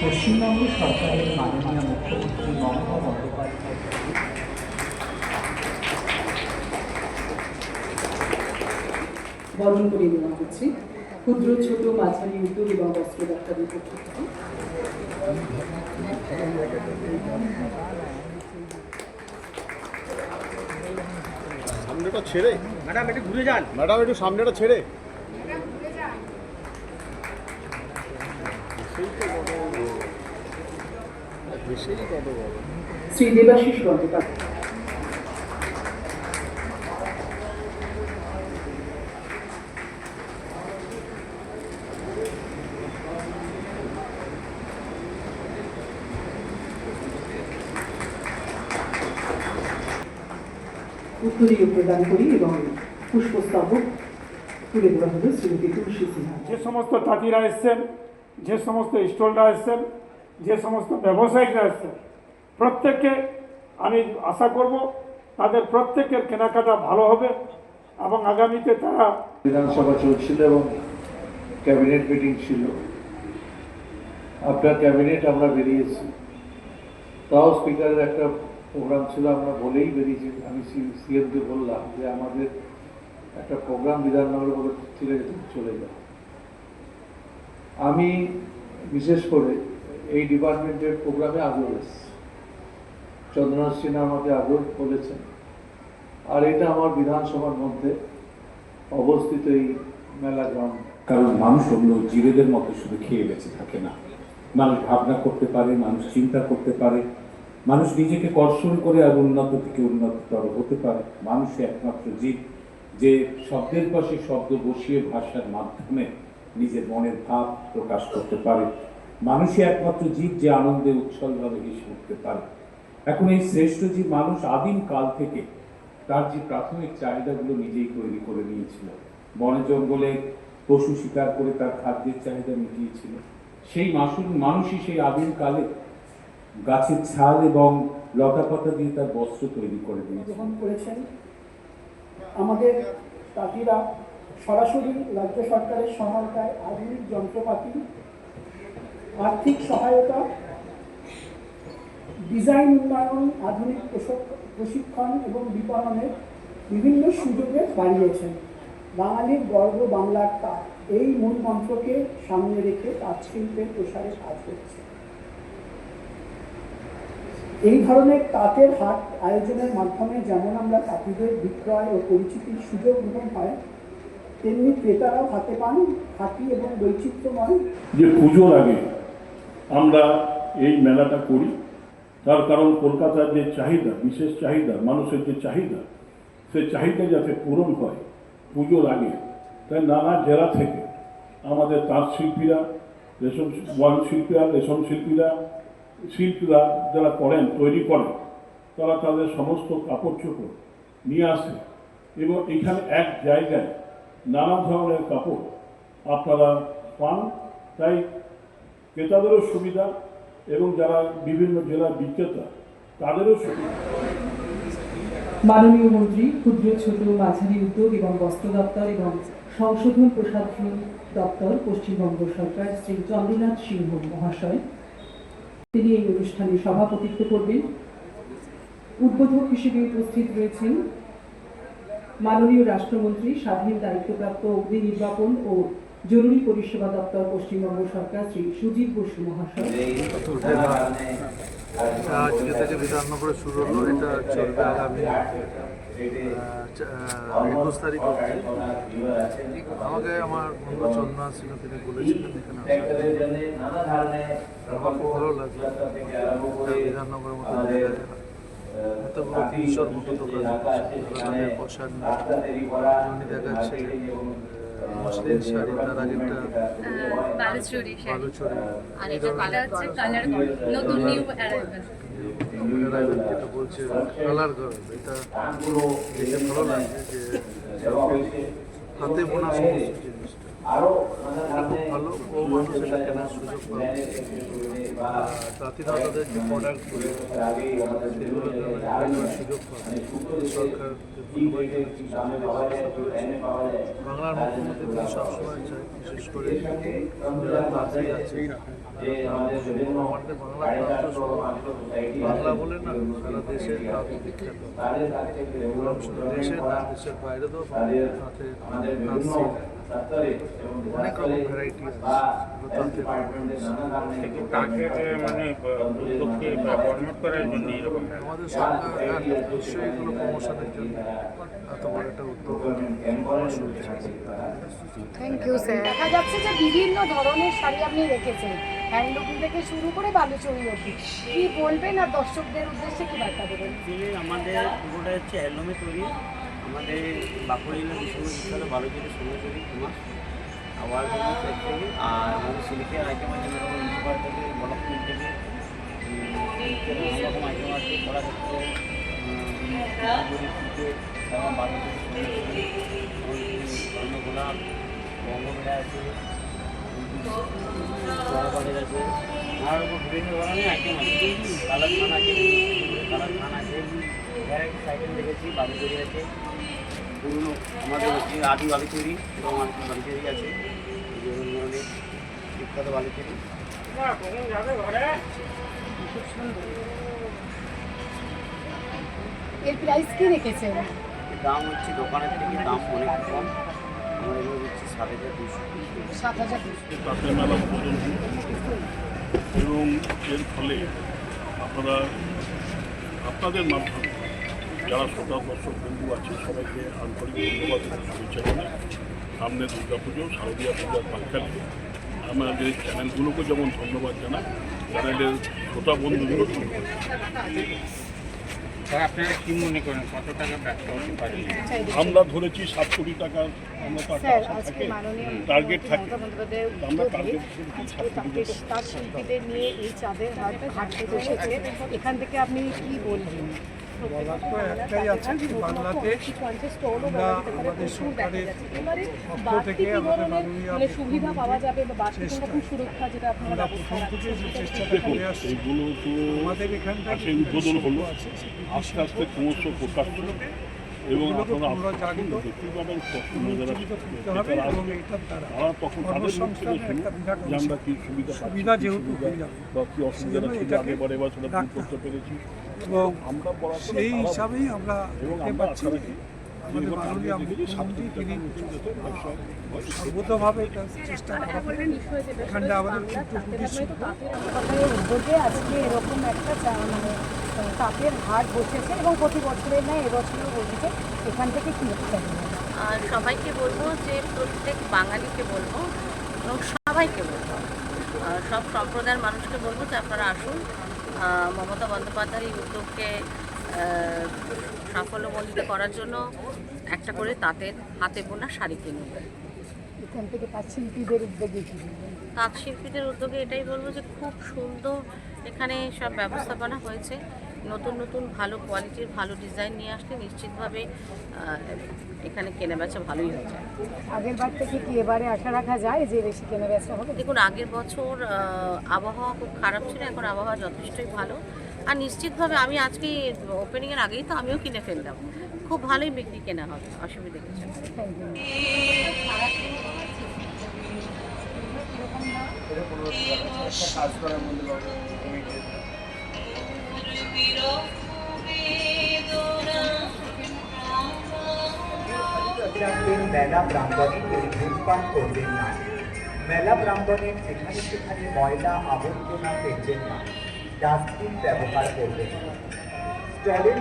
পশ্চিমবঙ্গ সরকারের মাননীয় মুখ্যমন্ত্রী মমতা বন্দ্যোপাধ্যায় বরণ করে নেওয়া হচ্ছে ক্ষুদ্র ছোট মাঝারি উদ্যোগ এবং বস্ত্র দপ্তরের পক্ষ থেকে। সামনেটা ছেড়ে ম্যাডাম একটু ঘুরে যান, ম্যাডাম একটু সামনেটা ছেড়ে। শ্রী দেবাশিস বন্দ্যোপাধ্যায়। উত্তরীয় প্রদান করি এবং পুষ্পস্তবক তুলে দেওয়া হলো শ্রীমতী তুলসী সিনহা। যে সমস্ত তাঁতিরা এসছেন, যে সমস্ত স্টলরা এসছেন, যে সমস্ত ব্যবসায়িকরা এসছেন, প্রত্যেককে আমি আশা করব তাদের প্রত্যেকের কেনাকাটা ভালো হবে এবং আগামীতে তারা। বিধানসভা চলছিল এবং ক্যাবিনেট মিটিং ছিল। আপনার ক্যাবিনেট আমরা বেরিয়েছি, তাও স্পিকারের একটা প্রোগ্রাম ছিল, আমরা বলেই বেরিয়েছি। আমি সিএমকে বললাম যে আমাদের একটা প্রোগ্রাম বিধাননগরে বলে ছেড়ে চলে যায়। আমি বিশেষ করে এই ডিপার্টমেন্টের প্রোগ্রামে আগেও এসেছি, চন্দ্রনাথ সিনহা আমাকে আগেও বলেছেন। আর এটা আমার বিধানসভার মধ্যে অবস্থিত এই মেলা গ্রাউন্ড। কারণ মানুষ অন্য জীবেদের মতো শুধু খেয়ে বেঁচে থাকে না, মানুষ ভাবনা করতে পারে, মানুষ চিন্তা করতে পারে, মানুষ নিজেকে কর্ষণ করে আর উন্নত থেকে উন্নততর হতে পারে। মানুষই একমাত্র জীব যে শব্দের পাশে শব্দ বসিয়ে ভাষার মাধ্যমে নিজের মনের ভাব প্রকাশ করতে পারে। মানুষই একমাত্র জীব যে আনন্দে উচ্ছলভাবে হেসে উঠতে পারে। এখন এই শ্রেষ্ঠ জীব মানুষ আদিম কাল থেকে তার যে প্রাথমিক চাহিদাগুলো নিজেই তৈরি করে নিয়েছিল, বনে জঙ্গলে পশু শিকার করে তার খাদ্যের চাহিদা মিটিয়েছিল। সেই মানুষই সেই আদিম কালে গাছের ছাল এবং লতাপাতা দিয়ে তার বস্ত্র তৈরি করে দিয়েছে। গ্রহণ করেছেন আমাদের তাঁতিরা সরাসরি রাজ্য সরকারের সহায়তায় আধুনিক যন্ত্রপাতি, আর্থিক সহায়তা, ডিজাইন উন্নয়ন, আধুনিক প্রশিক্ষণ এবং বিপণনের বিভিন্ন সুযোগে বাড়িয়েছেন। বাঙালির গর্ব বাংলার তাঁত, এই মূল মন্ত্রকে সামনে রেখে তাঁত শিল্পের প্রসারে কাজ করছে। এই ধরনের তাঁতের হাট আয়োজনের মাধ্যমে যেমন আমরা তাঁতিদের বিক্রয় ও পরিচিতির সুযোগ গ্রহণ হয়, তেমনি ক্রেতারাও হাতে পান খাঁটি এবং বৈচিত্র্যময়। যে পুজোর আগে আমরা এই মেলাটা করি, তার কারণ কলকাতার যে চাহিদা, বিশেষ চাহিদা, মানুষের যে চাহিদা, সে চাহিদা যাতে পূরণ হয় পুজোর আগে, তাই নানা জেলা থেকে আমাদের তাঁত শিল্পীরা, রেশম শিল্পীরা, রেশম শিল্পীরা যারা করেন, তৈরি করেন, তারা তাদের সমস্ত কাপড় চোপড় নিয়ে আসে এবং এখানে এক জায়গায় নানা ধরনের কাপড় আপনারা পান। তাই ক্রেতাদেরও সুবিধা এবং যারা বিভিন্ন জেলার বিক্রেতা তাদেরও সুবিধা। মাননীয় মন্ত্রী ক্ষুদ্র ছোট মাঝারি উদ্যোগ এবং বস্ত্র দপ্তর এবং সংশোধন প্রসাধন দপ্তর পশ্চিমবঙ্গ সরকার শ্রী চন্দ্রনাথ সিংহ মহাশয়, তিনি এই অনুষ্ঠানে সভাপতিত্ব করবেন। উদ্বোধক হিসেবে উপস্থিত রয়েছেন মাননীয় রাষ্ট্রমন্ত্রী স্বাধীন দায়িত্বপ্রাপ্ত অগ্নি নির্বাপন ও জরুরি পরিষেবা দপ্তর পশ্চিমবঙ্গ সরকার শ্রী সুজিত বসু মহাশয়। আজকে থেকে বিধাননগরে শুরু হলো, এটা চলবে আগামী 21 তারিখ অবধি। আমাকে আমার বন্ধু চন্দ্রনাথ সিংহ তিনি বলেছিলেন এখানে আমার খুব ভালো লাগলো। বিধাননগরের মতো এতগুলো কিশোর মতো দোকান, তাদের পোশাক দেখাচ্ছে মসলিন শাড়ি, তার আগেরটা বালুচরি, যারা যেটা বলছে কালার গার্ল, এটা দেখে ভালো লাগে যে হাতে বোনা সমস্ত জিনিসটা এটা খুব ভালো। ও মানুষ এটা কেনার সুযোগ পাবে, তাঁতিরা তাদের যে প্রোডাক্টগুলো সেগুলো কেনার সুযোগ পাবে। সরকার বাংলার মুখ্যমন্ত্রী তিনি সবসময় চায়, বিশেষ করে যারা তাঁতি আছে আমাদের বাংলা বাংলা বলে না, সারা দেশের তাঁতি বিখ্যাত, শুধু দেশের না দেশের বাইরেও অনেক রকম ভ্যারাইটি আছে তাঁতের। আমাদের সরকার নিশ্চয়ই এগুলো প্রমোশনের জন্য এত বড় একটা উদ্যোগ থ্যাংক ইউ স্যার। দেখা যাচ্ছে যে বিভিন্ন ধরনের শাড়ি আপনি রেখেছেন, হ্যান্ডলুম থেকে শুরু করে বালুচরী অবধি, কি বলবেন আর দর্শকদের উদ্দেশ্যে কি বার্তা দেবেন? আমাদের পুরোটা হচ্ছে হ্যান্ডলুমে তৈরি। আমাদের বাঁকুড়া জেলার বিশ্ববিদ্যালয় বালুচরী সোনাঝুরি ফেমাস আবার থেকে, আর আমাদের সিল্কের আইটেম আছে যেরকম ইন্সপায়ার থেকে বলকপুর থেকে নানা রকম আইটেম আছে করা হচ্ছে বালুচরী সোনাঝুরি গোলাপ বঙ্গমেলা আছে, বাড়ির আছে, আর বিভিন্ন ধরনের আইটেম আছে। কালার খান আছে, কালার খান আছে, ভ্যারাইটিস আইটেম দেখেছি। বালুচরী আছে, পুরনো আমাদের হচ্ছে আদি বালুচরী এবং আদি বালুচরী আছে, বিভিন্ন ধরনের বিখ্যাত বালুচরী। এর প্রাইস কি রেখেছেন? দাম হচ্ছে দোকানের থেকে দাম অনেক কম, আমরা এগুলো দিচ্ছি 7,200। 7,200। তাঁতের মেলা উদ্বোধন এবং এর ফলে আপনারা আপনাদের মাধ্যমে যারা শ্রোতা দর্শক বন্ধু আছে সবাইকে আন্তরিক ধন্যবাদ এবং শুভেচ্ছা জানাই। সামনে দুর্গাপুজো, শারদীয়া পূজার প্রাক্কালে আমাদের চ্যানেলগুলোকে যেমন ধন্যবাদ জানাই, চ্যানেলের শ্রোতা বন্ধুগুলো ধন্যবাদ। আপনারা কি মনে করেন কত টাকা ব্যবসা হতে পারে? আমরা ধরেছি 7 কোটি টাকা, আমরা টাকা স্যার, আশা আজকে থাকে, মাননীয় টার্গেট থাকে, মমতা বন্দ্যোপাধ্যায়ের আমরা উদ্যোগে টার্গেট আজকে তাঁত শিল্পীদের নিয়ে এই চাঁদের হাট বসেছে, এখান থেকে আপনি কি বলবেন? বলার তো একটাই আছে যে বাংলাতে আমরা আমাদের সরকারের পক্ষ থেকে আমাদের মাননীয় সুবিধা পাওয়া যাবে বা বাড়তি রকম সুরক্ষা যেটা আমরা প্রথম থেকে যে চেষ্টাটা করে আসছি, এইগুলো তো আমাদের এখানটা আছে উদ্বোধন হলো, আস্তে আস্তে ক্রমশ প্রকাশ হলো এবং আপনারা জাগিত দেখতেই পাবেন করতে হবে এবং এটার দ্বারা তারা তখন তাদের মুখ থেকে কর্মসংস্থানের শুনি একটা বিরাট যে আমরা কি সুবিধা পাচ্ছি, সুবিধা কি যেহেতু সুবিধা হয়ে যাবে বা কি অসুবিধা ছিল আগে পরে বা সেটা দূর করতে পেরেছি এবং আমরা বলার পরে সেই তারা হিসাবেই আমরা এবং দেখতে আমরা পাচ্ছি আশা রাখি আমাদের মাননীয় মুখ্যমন্ত্রী তিনি সর্বতভাবে এটা চেষ্টা করেন। এখানটা আমাদের সরকারের উদ্যোগে আজকে এরকম একটা তাঁতের হাট বসেছে এবং প্রতি বছরের নয় এবছরও বসেছে, এখান থেকে কি আর সবাইকে বলবো যে প্রত্যেক বাঙালিকে বলবো এবং সবাইকে বলবো, সব সম্প্রদায়ের মানুষকে বলবো যে আপনারা আসুন, মমতা বন্দ্যোপাধ্যায়ের এই উদ্যোগকে সাফল্যমণ্ডিত করার জন্য একটা করে তাঁতের হাতে বোনা শাড়ি কিনুন। এখান থেকে তাঁত শিল্পীদের উদ্যোগে কি তাঁত শিল্পীদের উদ্যোগে এটাই বলবো যে খুব সুন্দর এখানে সব ব্যবস্থাপনা হয়েছে, নতুন নতুন ভালো কোয়ালিটির ভালো ডিজাইন নিয়ে আসলে নিশ্চিতভাবে এখানে কেনাবেচা ভালোই হয়ে যায়। আগের বার থেকে কি এবারে আশা রাখা যায় যে বেশি কেনাবেচা হবে? দেখুন, আগের বছর আবহাওয়া খুব খারাপ ছিল, এখন আবহাওয়া যথেষ্টই ভালো, আর নিশ্চিতভাবে আমি আজকে ওপেনিংয়ের আগেই তো আমিও কিনে ফেললাম, খুব ভালোই বিক্রি কেনা হবে, অসুবিধা কিছু নেই। Thank you. মেলা প্রাঙ্গণে কেউ ধূমপান করবেন না। মেলা প্রাঙ্গণে যেখানে সেখানে ময়লা আবর্জনা ফেলবেন না, ডাস্টবিন ব্যবহার করবেন। স্টলের